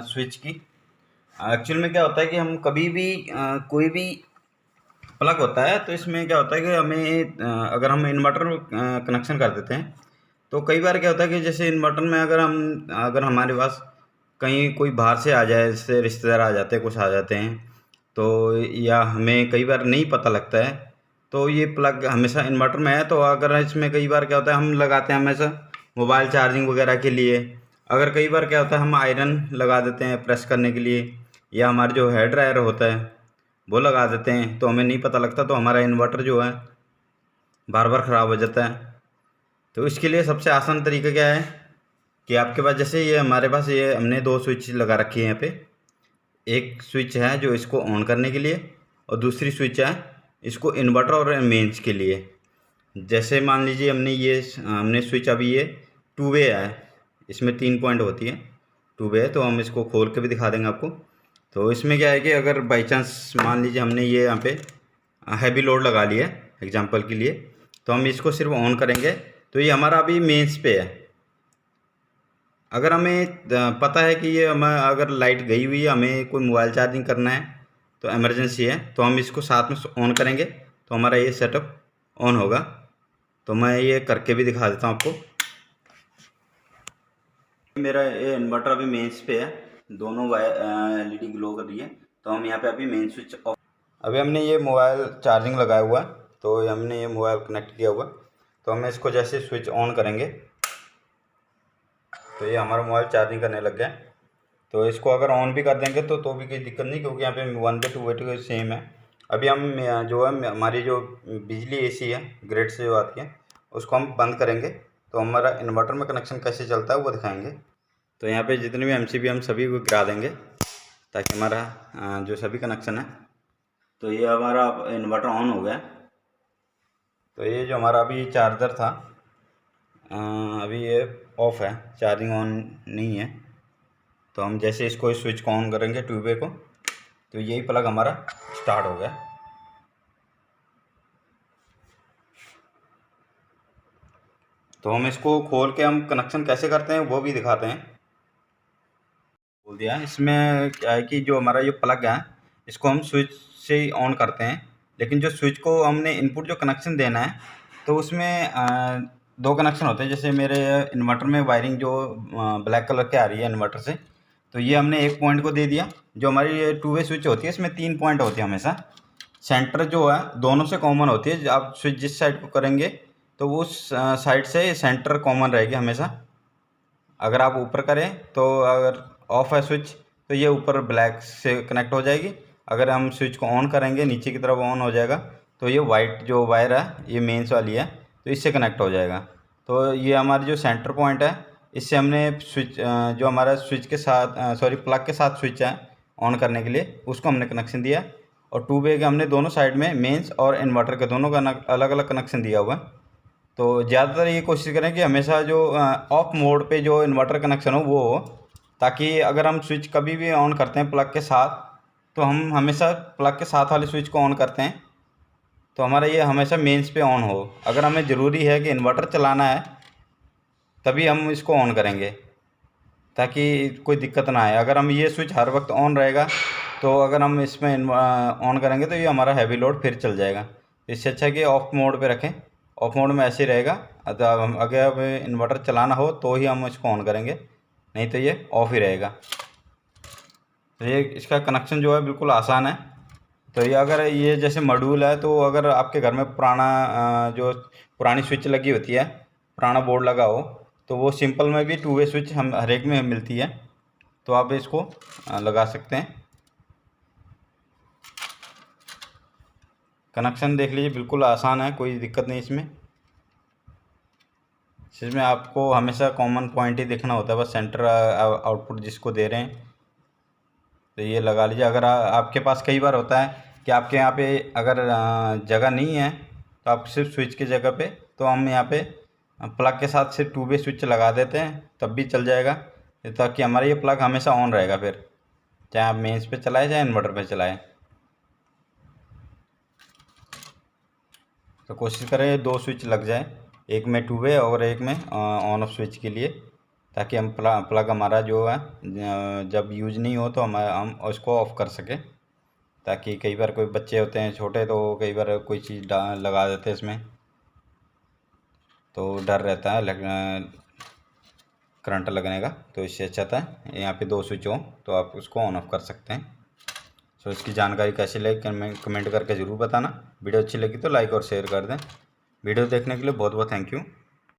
Switch की। Actual में क्या होता है कि हम कभी भी कोई भी प्लग होता है तो इसमें क्या होता है कि हमें अगर हम इन्वर्टर कनेक्शन कर देते हैं तो कई बार क्या होता है कि जैसे इन्वर्टर में अगर हमारे पास कहीं कोई बाहर से आ जाए, जैसे रिश्तेदार आ जाते हैं, कुछ आ जाते हैं, तो या हमें कई बार नहीं पता लगता है, तो ये प्लग हमेशा इन्वर्टर में है। तो अगर इसमें कई बार क्या होता है हम लगाते हैं हमेशा मोबाइल चार्जिंग वगैरह के लिए। अगर कई बार क्या होता है हम आयरन लगा देते हैं प्रेस करने के लिए, या हमारा जो हेयर ड्रायर होता है वो लगा देते हैं, तो हमें नहीं पता लगता, तो हमारा इन्वर्टर जो है बार बार ख़राब हो जाता है। तो इसके लिए सबसे आसान तरीका क्या है कि आपके पास जैसे ये हमारे पास ये हमने दो स्विच लगा रखी है यहाँ पे। एक स्विच है जो इसको ऑन करने के लिए, और दूसरी स्विच है इसको इन्वर्टर और मेंस के लिए। जैसे मान लीजिए हमने स्विच अभी ये टू वे है, इसमें 3 पॉइंट होती है, टू वे है, तो हम इसको खोल के भी दिखा देंगे आपको। तो इसमें क्या है कि अगर बाई चांस मान लीजिए हमने ये यहाँ पे हैवी लोड लगा लिया एग्जांपल के लिए, तो हम इसको सिर्फ ऑन करेंगे तो ये हमारा अभी मेंस पे है। अगर हमें पता है कि ये हमें अगर लाइट गई हुई है, हमें कोई मोबाइल चार्जिंग करना है, तो इमरजेंसी है, तो हम इसको साथ में ऑन करेंगे तो हमारा ये सेटअप ऑन होगा। तो मैं ये करके भी दिखा देता हूँ आपको। मेरा ये इन्वर्टर अभी मेंस पे है, दोनों एलईडी ग्लो कर रही है, तो हम यहाँ पे अभी मेन स्विच ऑफ। अभी हमने ये मोबाइल चार्जिंग लगाया हुआ है, तो हमने ये मोबाइल कनेक्ट किया हुआ है, तो हम इसको जैसे स्विच ऑन करेंगे तो ये हमारा मोबाइल चार्जिंग करने लग गया है। तो इसको अगर ऑन भी कर देंगे तो भी कोई दिक्कत नहीं, क्योंकि यहाँ पे 1/2 सेम है। अभी हम जो है हमारी जो बिजली एसी है ग्रिड से जो आती है उसको हम बंद करेंगे, तो हमारा इन्वर्टर में कनेक्शन कैसे चलता है वो दिखाएंगे। तो यहाँ पे जितने भी एमसीबी हम सभी को गिरा देंगे ताकि हमारा जो सभी कनेक्शन है, तो ये हमारा इन्वर्टर ऑन हो गया। तो ये जो हमारा अभी चार्जर था अभी ये ऑफ है, चार्जिंग ऑन नहीं है। तो हम जैसे इसको स्विच को ऑन करेंगे ट्यूबे को, तो यही प्लग हमारा स्टार्ट हो गया। तो हम इसको खोल के हम कनेक्शन कैसे करते हैं वो भी दिखाते हैं। बोल दिया इसमें क्या है कि जो हमारा ये प्लग है इसको हम स्विच से ही ऑन करते हैं, लेकिन जो स्विच को हमने इनपुट जो कनेक्शन देना है तो उसमें दो कनेक्शन होते हैं। जैसे मेरे इन्वर्टर में वायरिंग जो ब्लैक कलर की आ रही है इन्वर्टर से, तो ये हमने एक पॉइंट को दे दिया। जो हमारी ये टू वे स्विच होती है इसमें 3 पॉइंट होती है हमेशा। सेंटर जो है दोनों से कॉमन होती है, आप स्विच जिस साइड को करेंगे तो उस साइड से सेंटर कॉमन रहेगी हमेशा। अगर आप ऊपर करें तो अगर ऑफ है स्विच तो ये ऊपर ब्लैक से कनेक्ट हो जाएगी। अगर हम स्विच को ऑन करेंगे नीचे की तरफ ऑन हो जाएगा, तो ये वाइट जो वायर है ये मेंस वाली है तो इससे कनेक्ट हो जाएगा। तो ये हमारी जो सेंटर पॉइंट है इससे हमने स्विच जो हमारा स्विच के साथ सॉरी प्लग के साथ स्विच है ऑन करने के लिए उसको हमने कनेक्शन दिया। और टू वे के हमने दोनों साइड में मेंस और इन्वर्टर के दोनों का अलग अलग कनेक्शन दिया हुआ है। तो ज़्यादातर ये कोशिश करें कि हमेशा जो ऑफ मोड पे जो इन्वर्टर कनेक्शन हो वो हो, ताकि अगर हम स्विच कभी भी ऑन करते हैं प्लग के साथ तो हम हमेशा प्लग के साथ वाले स्विच को ऑन करते हैं, तो हमारा ये हमेशा मेंस पे ऑन हो। अगर हमें ज़रूरी है कि इन्वर्टर चलाना है तभी हम इसको ऑन करेंगे ताकि कोई दिक्कत ना आए। अगर हम ये स्विच हर वक्त ऑन रहेगा तो अगर हम इसमें ऑन करेंगे तो ये हमारा हैवी लोड फिर चल जाएगा। इससे अच्छा है कि ऑफ मोड पे रखें, ऑफ मोड में ऐसे ही रहेगा। अगर इन्वर्टर चलाना हो तो ही हम इसको ऑन करेंगे, नहीं तो ये ऑफ ही रहेगा। तो ये इसका कनेक्शन जो है बिल्कुल आसान है। तो ये अगर ये जैसे मॉड्यूल है, तो अगर आपके घर में जो पुरानी स्विच लगी होती है, पुराना बोर्ड लगा हो, तो वो सिंपल में भी टू वे स्विच हम हर एक में मिलती है, तो आप इसको लगा सकते हैं। कनेक्शन देख लीजिए बिल्कुल आसान है, कोई दिक्कत नहीं इसमें। इसमें आपको हमेशा कॉमन पॉइंट ही देखना होता है, बस सेंटर आउटपुट जिसको दे रहे हैं तो ये लगा लीजिए। अगर आपके पास कई बार होता है कि आपके यहाँ पे अगर जगह नहीं है तो आप सिर्फ स्विच की जगह पे, तो हम यहाँ पे प्लग के साथ सिर्फ टू वे स्विच लगा देते हैं तब भी चल जाएगा, ताकि हमारा ये प्लग हमेशा ऑन रहेगा फिर, चाहे आप मेंस पे चलाएं चाहे इन्वर्टर पे चलाएं। तो कोशिश करें दो स्विच लग जाए, एक में टू वे और एक में ऑन ऑफ स्विच के लिए। ताकि हम प्लग हमारा जो है जब यूज नहीं हो तो हम उसको ऑफ़ कर सकें। ताकि कई बार कोई बच्चे होते हैं छोटे, तो कई बार कोई चीज़ लगा देते हैं इसमें, तो डर रहता है करंट लगने का। तो इससे अच्छा था यहाँ पे 2 स्विच हो तो आप उसको ऑन ऑफ कर सकते हैं। सो इसकी जानकारी कैसी लगी कमेंट करके ज़रूर बताना। वीडियो अच्छी लगी तो लाइक और शेयर कर दें। वीडियो देखने के लिए बहुत बहुत थैंक यू।